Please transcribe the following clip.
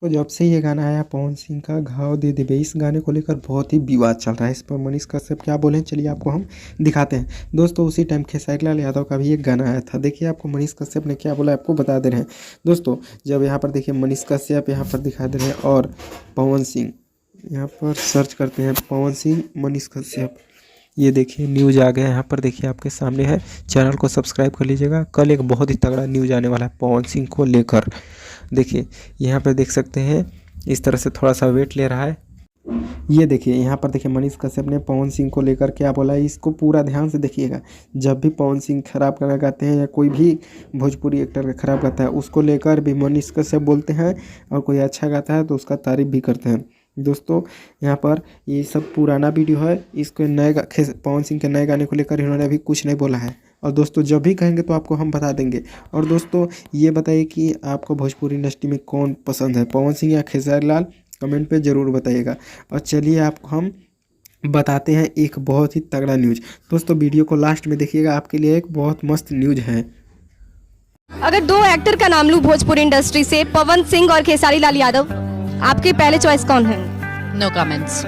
तो जब से ये गाना आया पवन सिंह का घाव दे देबे, इस गाने को लेकर बहुत ही विवाद चल रहा है। इस पर मनीष कश्यप क्या बोले चलिए आपको हम दिखाते हैं। दोस्तों उसी टाइम खेसारी लाल यादव का भी एक गाना आया था, देखिए आपको मनीष कश्यप ने क्या बोला आपको बता दे रहे हैं। दोस्तों जब यहाँ पर देखिए मनीष कश्यप यहाँ पर दिखा दे रहे हैं और पवन सिंह, यहाँ पर सर्च करते हैं पवन सिंह मनीष कश्यप, ये देखिए न्यूज़ आ गया यहाँ पर, देखिए आपके सामने है। चैनल को सब्सक्राइब कर लीजिएगा, कल एक बहुत ही तगड़ा न्यूज़ आने वाला है पवन सिंह को लेकर। देखिए यहाँ पर देख सकते हैं, इस तरह से थोड़ा सा वेट ले रहा है। ये देखिए यहाँ पर देखिए मनीष कश्यप ने पवन सिंह को लेकर क्या बोला है, इसको पूरा ध्यान से देखिएगा। जब भी पवन सिंह खराब गाना गाते हैं या कोई भी भोजपुरी एक्टर का खराब गाता है, उसको लेकर भी मनीष कश्यप बोलते हैं, और कोई अच्छा गाता है तो उसका तारीफ भी करते हैं। दोस्तों यहाँ पर ये सब पुराना वीडियो है, इसको पवन सिंह के नए गाने को लेकर इन्होंने अभी कुछ नहीं बोला है। और दोस्तों जब भी कहेंगे तो आपको हम बता देंगे। और दोस्तों ये बताइए कि आपको भोजपुरी इंडस्ट्री में कौन पसंद है, पवन सिंह या खेसारी लाल, कमेंट पे ज़रूर बताइएगा। और चलिए आपको हम बताते हैं एक बहुत ही तगड़ा न्यूज़। दोस्तों वीडियो को लास्ट में देखिएगा, आपके लिए एक बहुत मस्त न्यूज़ है। अगर दो एक्टर का नाम लूं भोजपुरी इंडस्ट्री से, पवन सिंह और खेसारी लाल यादव, आपकी पहले चॉइस कौन है? No comments.